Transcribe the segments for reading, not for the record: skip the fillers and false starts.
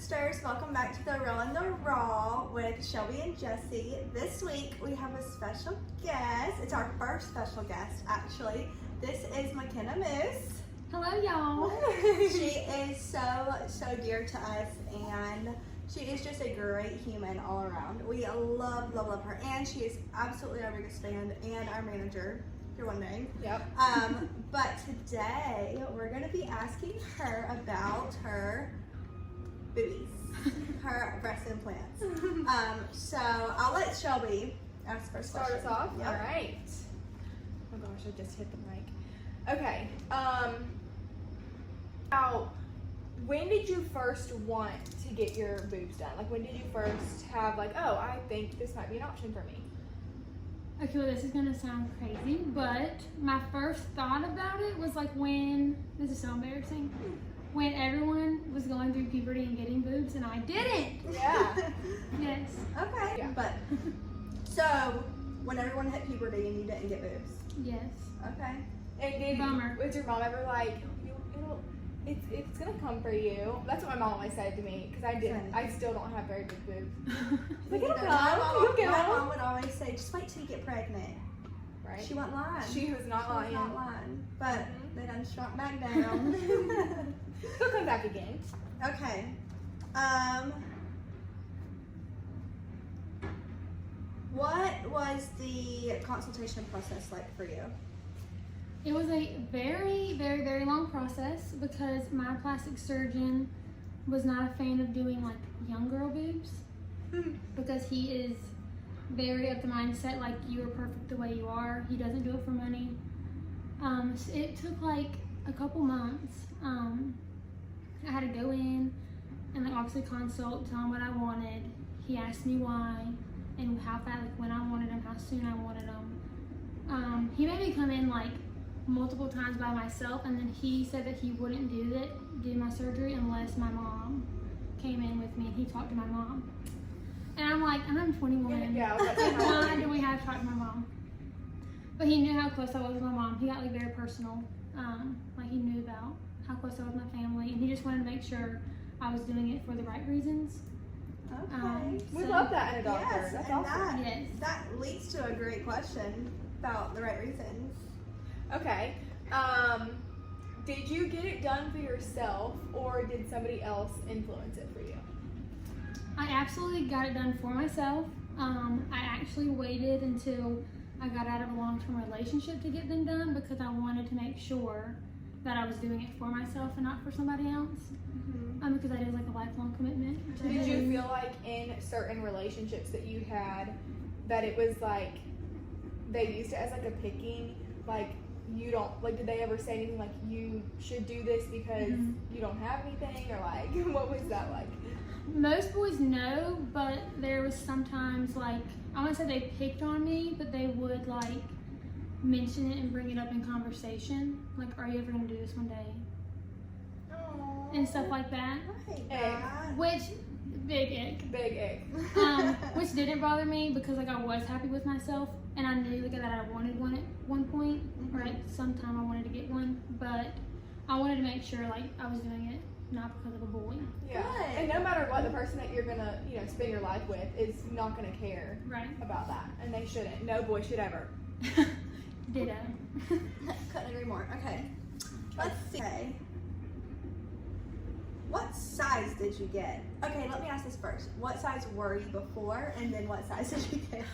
sisters, welcome back to the Real and the Raw with Shelby and Jessie. This week we have a special guest. It's our first special guest actually. This is McKenna Moose. Hello y'all. She is so dear to us and she is just a great human all around. We love her, and she is absolutely our biggest fan and our manager, if you're wondering. Yep. But today we're going to be asking her about her boobies, her breast implants. So I'll let Shelby ask first. Start us off. Yep. All right. Oh gosh, I just hit the mic. Okay. Now, when did you first want to get your boobs done? Like, when did you first have like, oh, I think this might be an option for me? Okay, well this is gonna sound crazy, but my first thought about it was like when, this is so embarrassing, when everyone was going through puberty and getting boobs and I didn't. Yeah. Yes. Okay. Yeah. But so when everyone hit puberty and you didn't get boobs. Yes. Okay. And Bummer. was your mom ever like, it's gonna come for you? That's what my mom always said to me, because I didn't. I still don't have very big boobs. Like, it'll come. My mom would always say, just wait till you get pregnant. Right. She wasn't lying. She was not lying. She was not lying. But they done shrunk back down. She'll come back again. Okay. What was the consultation process like for you? It was a very, very, very long process because my plastic surgeon was not a fan of doing like young girl boobs because he is very of the mindset like you are perfect the way you are. He doesn't do it for money. So it took like a couple months. I had to go in and like obviously consult, tell him what I wanted. He asked me why and how fast, like when I wanted them, how soon I wanted them. He made me come in like multiple times by myself, and then he said that he wouldn't do my surgery unless my mom came in with me and he talked to my mom. And I'm like, I'm 21. Yeah. Why do we have to talk to my mom? But he knew how close I was with my mom. He got like very personal. Like he knew about how close I was with my family, and he just wanted to make sure I was doing it for the right reasons. Okay. We love that in a doctor. Yes, That's and awesome. that leads to a great question about the right reasons. Okay. Did you get it done for yourself, or did somebody else influence it for you? I absolutely got it done for myself. I actually waited until I got out of a long-term relationship to get them done because I wanted to make sure that I was doing it for myself and not for somebody else. Because that is like a lifelong commitment. Did you feel like in certain relationships that you had that it was like they used it as like a picking, like you don't, like did they ever say anything like you should do this because you don't have anything, or like what was that like? Most boys know, but there was sometimes like, I wouldn't say they picked on me, but they would like mention it and bring it up in conversation. Like, are you ever gonna do this one day? Aww. And stuff like that. I hate that. Which, big ick. Big egg. Which didn't bother me because like I was happy with myself and I knew like, that I wanted one at one point, or at some time I wanted to get one, but I wanted to make sure like I was doing it not because of a boy. Yeah. Good. And no matter what, the person that you're gonna, spend your life with is not gonna care Right. about that, and they shouldn't. No boy should ever. Ditto. Couldn't agree more. Okay. Let's see. Okay. What size did you get? Okay, let me ask this first. What size were you before, and then what size did you get?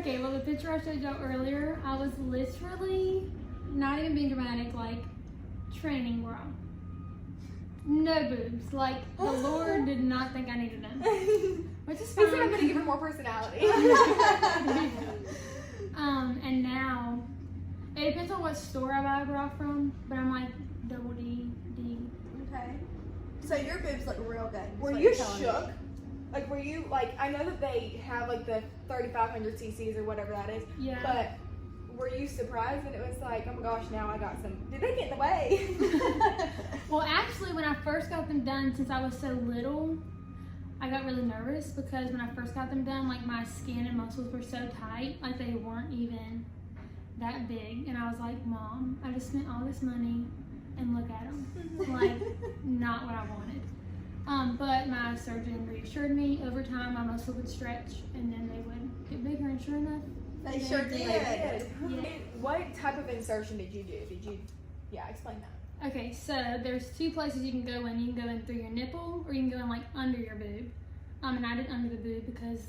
Okay, well the picture I showed y'all earlier, I was literally, not even being dramatic, like training bra. No boobs. Like the Lord did not think I needed them. Which is fine. He said I'm gonna give her more personality. And now, it depends on what store I buy a bra from, but I'm like double D. Okay. So your boobs look real good. is Were what you you're telling me. shook? Like, were you, like, I know that they have, like, the 3,500 cc's or whatever that is. Yeah. But were you surprised when it was like, oh my gosh, now I got some, did they get in the way? Well, actually, when I first got them done, since I was so little, I got really nervous because when I first got them done, like, my skin and muscles were so tight, like, they weren't even that big. And I was like, Mom, I just spent all this money and look at them. Like, not what I wanted. But my surgeon reassured me over time my muscle would stretch and then they would get bigger, and sure enough, They sure did. Yeah. What type of insertion did you do? Explain that. Okay, so there's 2 places you can go in. You can go in through your nipple, or you can go in like under your boob. And I did under the boob because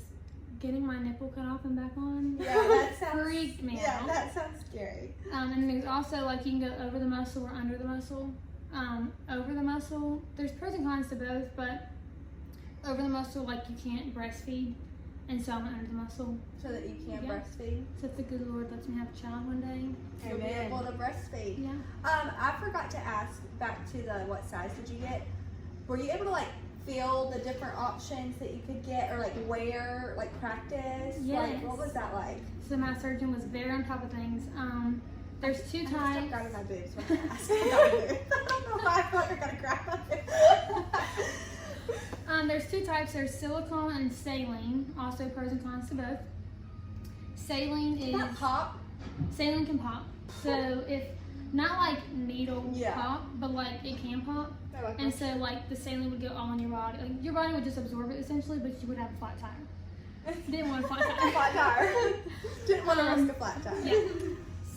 getting my nipple cut off and back on that sounds freaked me Yeah, out. that sounds scary. And there's also like you can go over the muscle or under the muscle. Over the muscle, there's pros and cons to both, but over the muscle, like you can't breastfeed, and so I went under the muscle. So that you can Yeah. breastfeed. So if the good Lord lets me have a child one day. You'll be able to breastfeed. Yeah. I forgot to ask back to the what size did you get? Were you able to like feel the different options that you could get, or like wear, like practice? Yes. Like, what was that like? So my surgeon was very on top of things. There's 2 Stop types. grabbing my boobs when I ask about boobs. I don't know why I feel like I gotta grab my boobs. There's 2 types. There's silicone and saline. Also pros and cons to both. Saline Did is that pop? saline can pop. So if not like needle Yeah. pop, but like it can pop. I like And that. so like the saline would go all on your body. Like your body would just absorb it essentially, but you would have a flat tire. Didn't want a flat tire. Flat tire. Didn't want to risk a flat tire. Yeah.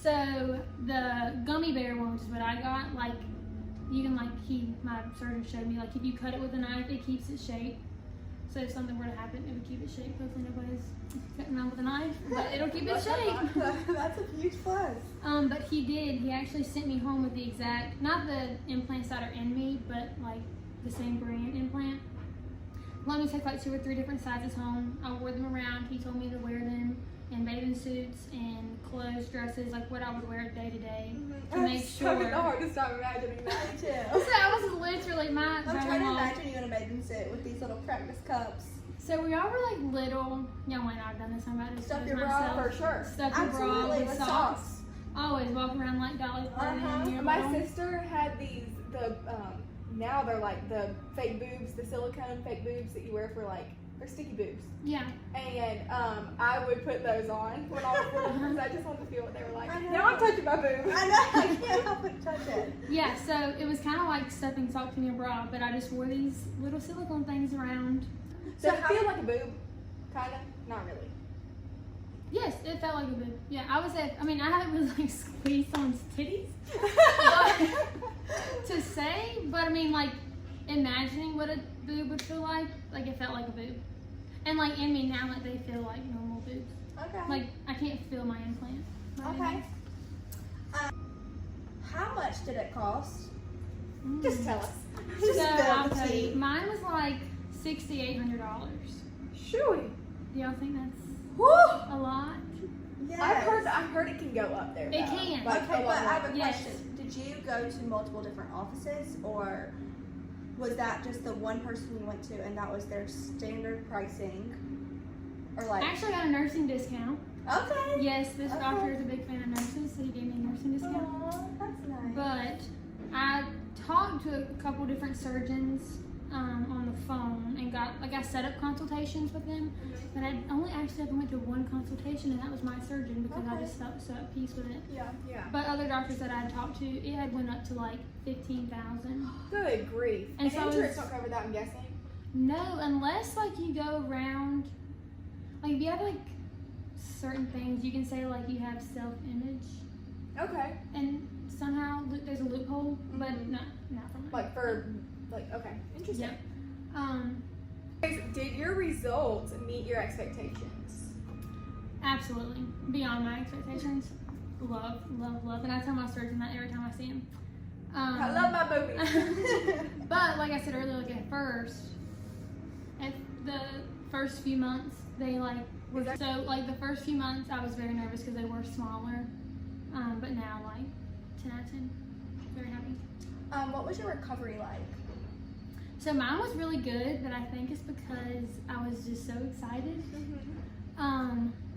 So the gummy bear one, which is what I got, like you can like my surgeon showed me, like if you cut it with a knife, it keeps its shape. So if something were to happen, it would keep its shape. Hopefully nobody's cutting around with a knife, but it'll keep its shape. That's a huge plus. But he actually sent me home with the exact, not the implants that are in me, but like the same brand implant. Let me take like 2 or 3 different sizes home. I wore them around. He told me to wear them in bathing suits and clothes, dresses, like what I would wear day to day to make sure. Having the hardest time imagining that. Me So too. I was literally I'm trying to grandma. imagine you in a bathing suit with these little practice cups. So we all were like little. Y'all might not have done this. I'm about to Stuff expose your bra myself. For sure. Stuff your bra Absolutely, with with socks. socks. Always walking around like Dolly Parton. Uh-huh. My sister had now they're like the fake boobs, the silicone fake boobs that you wear for like, they're sticky boobs. Yeah. And I would put those on when I was little because I just wanted to feel what they were like. I know. Now I'm touching my boob. I know, I can't help but touch it. Yeah, so it was kind of like stuffing socks in your bra, but I just wore these little silicone things around. Does So it how- feel like a boob? Kind of? Not really. Yes, it felt like a boob. Yeah, I would say, I mean, I haven't really like squeezed someone's titties to say, but I mean, like, imagining what a boob would feel like it felt like a boob. And like in me now, like they feel like normal boobs. Okay. Like I can't feel my implant. Okay. How much did it cost? Just tell us. So Just I'll spill the tell you, tea. mine was like $6,800. Shooey. Do y'all think that's Woo! a lot? Yes. I've heard it can go up there. It though. can. Like, Okay, a but lot I have more. a Yes. question. Did you go to multiple different offices, or was that just the one person you went to and that was their standard pricing? Or like, Actually, I got a nursing discount. okay. Yes, this Okay. doctor is a big fan of nurses, so he gave me a nursing discount. Aw, that's nice. But I talked to a couple different surgeons on the phone and I set up consultations with them. But I only actually ever went to one consultation, and that was my surgeon because I Okay. just felt so at peace with it. Yeah. Yeah. But other doctors that I had talked to, it had went up to like 15,000. Good grief. And so I insurance was- don't cover that, I'm guessing. No, unless like you go around, like if you have like certain things, you can say like you have self-image, Okay. and somehow there's a loophole, but Mhm. not for mine. Okay. Interesting. Yep. Did your results meet your expectations? Absolutely, beyond my expectations. Love, and I tell my surgeon that every time I see him. I love my boobies. But like I said earlier, like at the first few months, they like were so like the first few months I was very nervous because they were smaller. But now like 10 out of 10, very happy. What was your recovery like? So mine was really good, but I think it's because I was just so excited.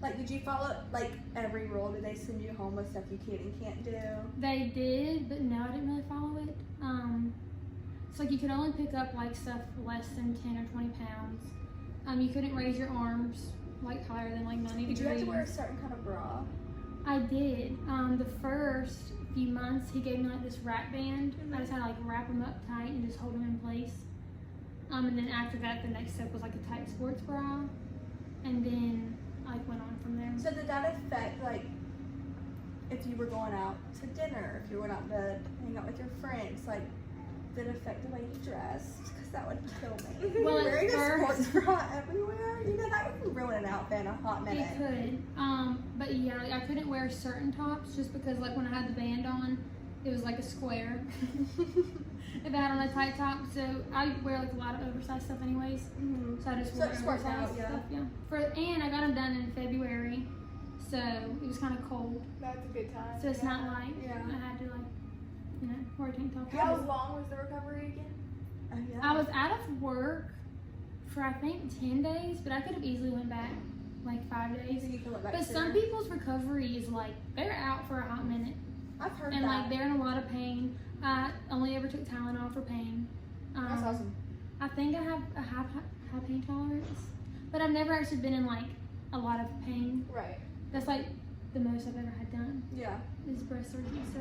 Like, did you follow like every rule? Did they send you home with stuff you can and can't do? They did, but no, I didn't really follow it. So like you could only pick up like stuff less than 10 or 20 pounds. You couldn't raise your arms like higher than like 90 Did degrees. you have to wear a certain kind of bra? I did. The first few months, he gave me like this wrap band. I just had to like wrap them up tight and just hold them in place. And then after that, the next step was like a tight sports bra, and then I went on from there. So did that affect, like, if you were going out to dinner, if you went out to hang out with your friends, like, did it affect the way you dressed? Because that would kill me. Well, at Wearing a first- sports bra everywhere, you know, that would ruin an outfit in a hot minute. It could. But yeah, like, I couldn't wear certain tops just because, like, when I had the band on, it was like a square. If I had on a tight top, so I wear like a lot of oversized stuff anyways. Mm-hmm. So I just So wore it's worked out, oversized yeah. stuff. Yeah. And I got them done in February, so it was kind of cold. That's a good time. So it's not like Yeah. I had to like, wear a tank top. How long was the recovery again? Oh, yeah. I was out of work for I think 10 days, but I could have easily went back like 5 days. So you can look back But sooner. some people's recovery is like they're out for a hot minute. I've heard And that. like they're in a lot of pain. I only ever took Tylenol for pain. That's awesome. I think I have a high pain tolerance, but I've never actually been in like a lot of pain. Right. That's like the most I've ever had done Yeah. is breast surgery. So,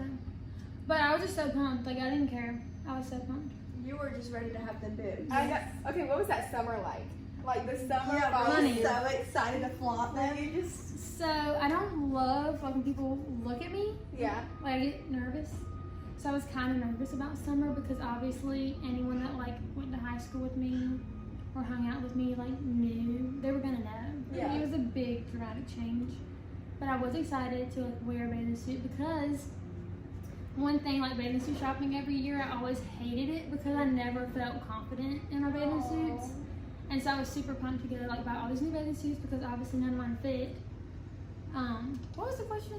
but I was just so pumped. Like I didn't care. I was so pumped. You were just ready to have them boobs. I know. Okay, what was that summer like? Like the summer Yeah, of we're Honey. so excited to flaunt them. You just So I don't love like when people look at me. Yeah. Like I get nervous. So I was kind of nervous about summer because obviously anyone that like went to high school with me or hung out with me like knew they were gonna know. Yeah. It was a big dramatic change. But I was excited to like wear a bathing suit because one thing like bathing suit shopping every year, I always hated it because I never felt confident in my bathing suits. And so I was super pumped to go like buy all these new bathing suits because obviously none of mine fit. What was the question?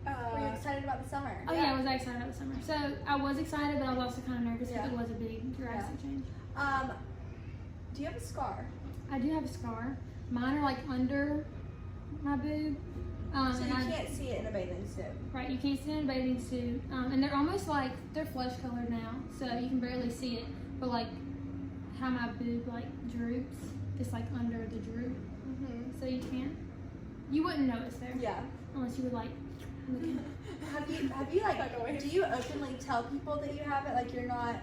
were you excited about the summer? Oh yeah, I was excited about the summer. So I was excited, but I was also kind of nervous because Yeah. it was a big drastic change. Do you have a scar? I do have a scar. Mine are like under my boob. So and you I- can't see it in a bathing suit. Right, you can't see it in a bathing suit. And they're almost like, they're flesh colored now, so you can barely see it. But like, how my boob like droops, it's like under the droop. Mm-hmm. So you wouldn't know it's there. Yeah. Unless you would like, look at Have you like, do you openly tell people that you have it? Like you're not,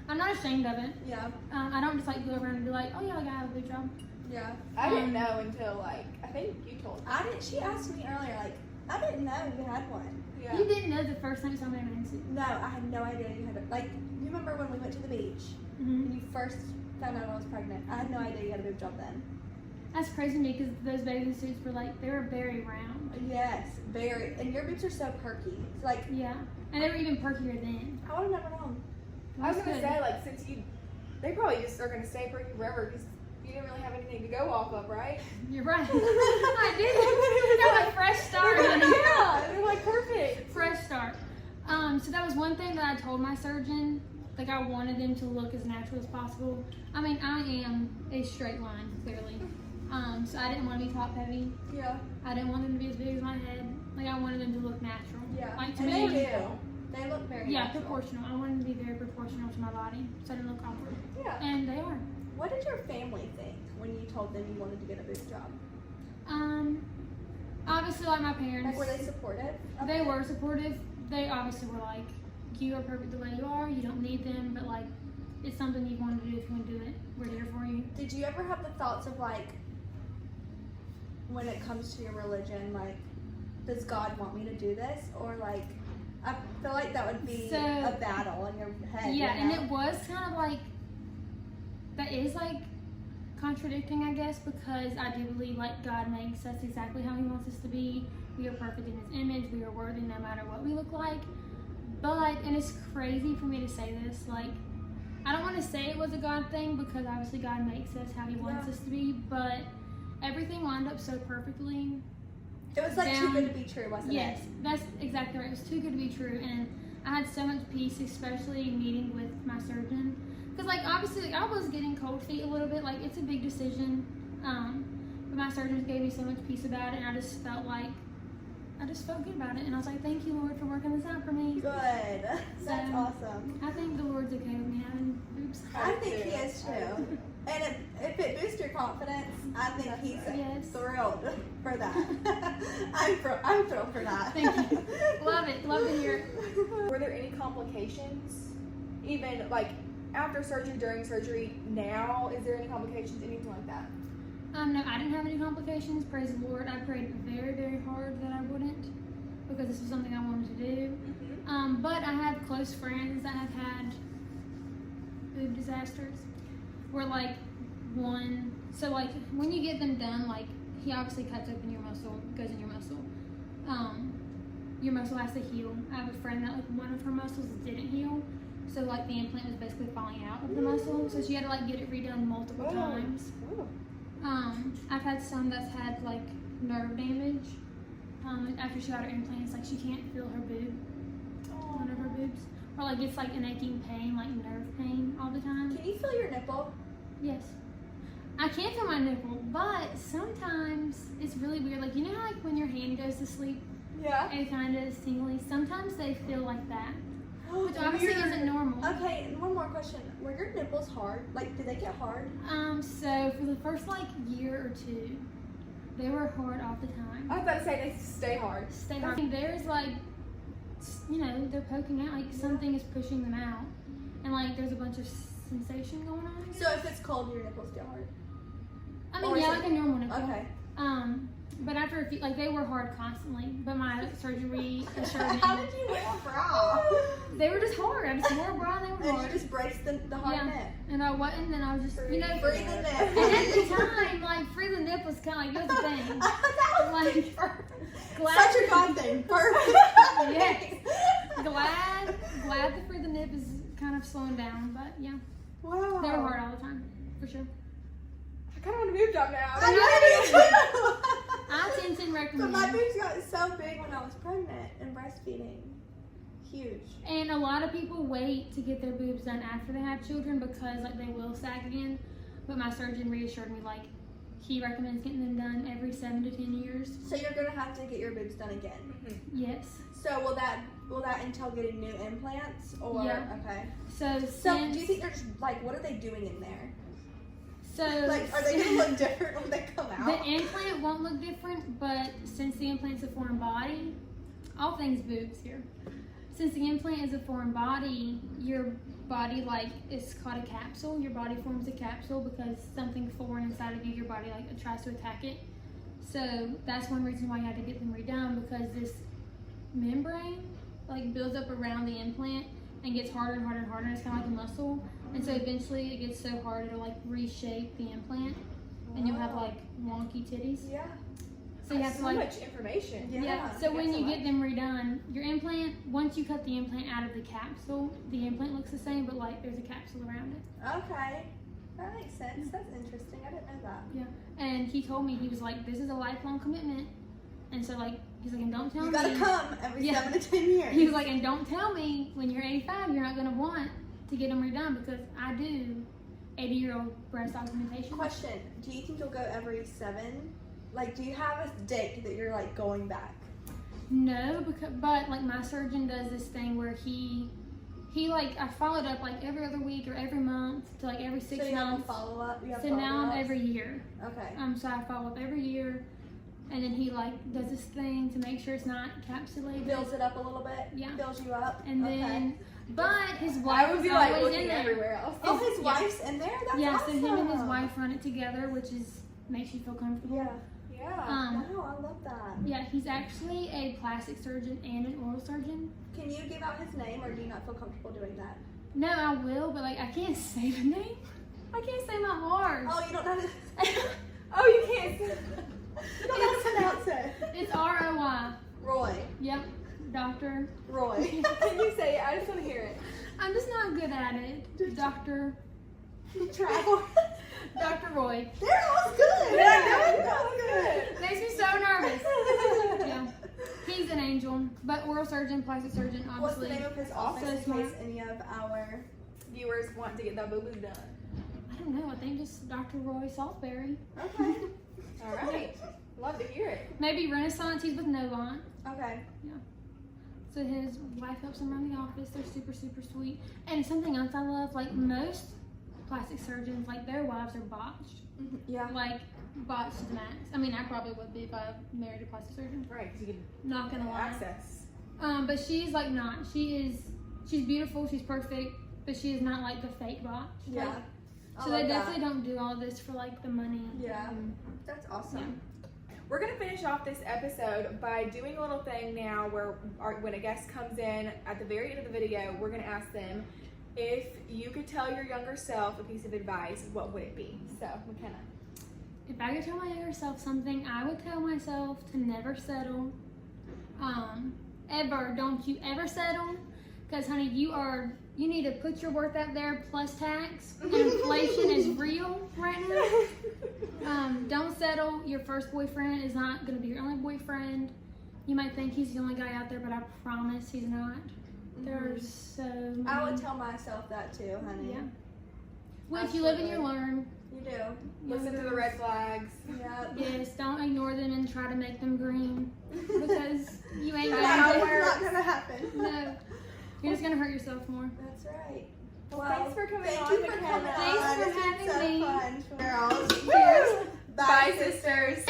I'm not ashamed of it. yeah, I don't just like go around and be like, oh yeah, like I have a boob job. yeah. I didn't know until like I think you told me. She asked me earlier, like, I didn't know you had one. Yeah. You didn't know the first time you saw my bathing suit. No, I had no idea you had it. Like, you remember when we went to the beach Mm-hmm. and you first found out I was pregnant? I had no idea you had a boob job then. That's crazy to me because those bathing suits were like, they were very round. Yes, very. And your boobs are so perky. It's like, Yeah. And they were even perkier then. I would have never known. I was That's gonna good. say like since they probably just are gonna stay pretty forever because you didn't really have anything to go off of, right? You're right. I did. They're like fresh start, honey. Yeah, they're like perfect. Fresh start. So that was one thing that I told my surgeon. Like I wanted them to look as natural as possible. I mean, I am a straight line, clearly. So I didn't want to be top heavy. Yeah. I didn't want them to be as big as my head. Like I wanted them to look natural. Yeah. Like to And me. they do. They look very Yeah, natural. proportional. I wanted them to be very proportional to my body, so I didn't look awkward. Yeah. And they are. What did your family think when you told them you wanted to get a boob job? Obviously, like my parents. Like, were they supportive? of They it? were supportive. They obviously were like, you are perfect the way you are. You don't need them, but like, it's something you want to do. If you want to do it, we're here for you. Did you ever have the thoughts of like, when it comes to your religion, like, does God want me to do this? Or like, I feel like that would be So- a battle in your head. Yeah, you and know? it was kind of like, that is like contradicting, I guess, because I do believe like God makes us exactly how He wants us to be. We are perfect in His image. We are worthy no matter what we look like. But, and it's crazy for me to say this, like, I don't want to say it was a God thing because obviously God makes us how He wants Yeah. us to be, but everything lined up so perfectly. It was like down- too good to be true, wasn't Yes, it? that's exactly right. It was too good to be true, and I had so much peace, especially meeting with my surgeon. Because, like, obviously, like, I was getting cold feet a little bit. Like, it's a big decision. But my surgeons gave me so much peace about it, and I just felt good about it. And I was like, thank you, Lord, for working this out for me. Good. That's So- awesome. I think the Lord's okay with me having boobs. I think He is too. And if it boosts your confidence, I think He's Yes. thrilled for that. I'm thrilled for that. Thank you. Love it. Love to hear it. Were there any complications? Even like after surgery, during surgery, now, is there any complications, anything like that? No, I didn't have any complications. Praise the Lord. I prayed very, very hard that I wouldn't, because this was something I wanted to do. But I have close friends that have had boob disasters, where like so like when you get them done, like he obviously cuts open your muscle, goes in your muscle. Your muscle has to heal. I have a friend that like one of her muscles didn't heal, so like the implant was basically falling out of the muscle, so she had to like get it redone multiple times. I've had some that's had like nerve damage. After she got her implants, like she can't feel her boob, one of her boobs, or like it's like an aching pain, like nerve pain all the time. Can you feel your nipple? Yes, I can feel my nipple, but sometimes it's really weird. Like, you know how like when your hand goes to sleep, Yeah. it kind of is tingly. Sometimes they feel like that, which obviously Weird. isn't normal. Okay, and one more question. Were your nipples hard? Like, did they get hard? So for the first like year or two, they were hard all the time. I was about to say they stay hard. Stay hard. There's like, you know, they're poking out, like something is pushing them out, and like there's a bunch of sensation going on. So if it's cold, your nipples get hard? I or mean, is yeah, it- like a normal nipple. Okay. But after a few, like they were hard constantly, but my surgery assured me How did you wear a bra? they were just hard. I just wore a bra and they were And you hard. just braced the hard Yeah. nip. And I wasn't, and I was just, you know, Free the and nip. at the time, like free the nip was kind of like, it was a thing. That was Like, perfect. glad- Such a God thing. Perfect. Yes. Glad the free the nip is kind of slowing down, but yeah, Wow. they were hard all the time, for sure. I kind of want a boob job now. I know you I tend to But recommend. my boobs got so big when I was pregnant and breastfeeding. Huge. And a lot of people wait to get their boobs done after they have children because like they will sag again. But my surgeon reassured me like he recommends getting them done every 7 to 10 years. So you're gonna have to get your boobs done again. Yes. So will that entail getting new implants or Yeah. okay? So So since do you think they're just like what are they doing in there? so Like are they gonna look different when they come out? the implant won't look different, but since the implant's a foreign body, all things boobs here. Since the implant is a foreign body, your body like it's called a capsule. Your body forms a capsule because something foreign inside of you, your body like tries to attack it. So that's one reason why I had to get them redone, because this membrane like builds up around the implant and gets harder and harder and harder. It's kind of like a muscle, and so eventually it gets so hard it'll like reshape the implant, and you'll have like wonky titties. Yeah. So you have to so like much information. Yeah. So when That's a you lot. get them redone, your implant, once you cut the implant out of the capsule, the implant looks the same, but like there's a capsule around it. Okay. That makes sense. That's interesting. I didn't know that. And he told me, he was like, this is a lifelong commitment. And so like, he's like, and don't tell You me. gotta come every Yeah. 7 to 10 years. He was like, and don't tell me when you're 85, you're not gonna want to get them redone, because I do 80-year-old breast augmentation. Question: do you think you'll go every 7? Like, do you have a date that you're like going back? No, but like my surgeon does this thing where he like, I followed up like every other week or every month to like every 6 So you have a months. follow up. You have So now I'm follow-ups? every year. Okay. So I follow up every year, and then he like does this thing to make sure it's not encapsulated. Builds it up a little bit. Yeah. Fills you up. And okay. then, but his I wife would is be like always looking in there. everywhere else. Oh, his Yeah. wife's in there. That's Yeah, awesome. so him and his wife run it together, which is makes you feel comfortable. Yeah. Yeah. Wow, I love that. Yeah, he's actually a plastic surgeon and an oral surgeon. Can you give out his name, or do you not feel comfortable doing that? No, I will, but like I can't say the name. I can't say my R's. Oh, you don't know. Oh, you can't. You don't know how to pronounce it. It's ROY. Roy. Yep, Doctor. Roy. Can you say it? I just want to hear it. I'm just not good at it. Doctor Travel. Roy. There, that was good. That was good. Makes me so nervous. Yeah. He's an angel, but oral surgeon, plastic surgeon, What's the obviously. name of his office in smart. case any of our... Viewers want to get their boo-boos done. I don't know. I think just Dr. Roy Salisbury. Okay. All right. Love to hear it. Maybe Renaissance. He's with Novant. Okay. So his wife helps him run the office. They're super, super sweet. And something else I love, like most plastic surgeons, like their wives are botched. Yeah. Like botched to the max. I mean, I probably would be if I married a plastic surgeon. Right, because you Not gonna can lie. access. But she's like not. She's beautiful. She's perfect. but she is not like the fake bot. Yeah. Like, I so love they that. definitely don't do all this for like the money. Yeah. That's awesome. We're gonna finish off this episode by doing a little thing now where when a guest comes in at the very end of the video, we're gonna ask them if you could tell your younger self a piece of advice, what would it be? So, McKenna. If I could tell my younger self something, I would tell myself to never settle. Ever. Don't you ever settle. Because, honey, you need to put your worth out there plus tax. And inflation is real right now. Don't settle. Your first boyfriend is not going to be your only boyfriend. You might think he's the only guy out there, but I promise he's not. There's so many. I would tell myself that too, honey. Yeah. Well, if you live and you learn. You do. Listen to the red flags. Yeah. Yes, don't ignore them and try to make them green. Because you ain't That's going not gonna happen. No. You're just going to hurt yourself more. That's right. Well, thanks for coming thank on, you for McKenna. coming Thanks on. for It's been having me. so fun. Girls, cheers. Bye, sisters.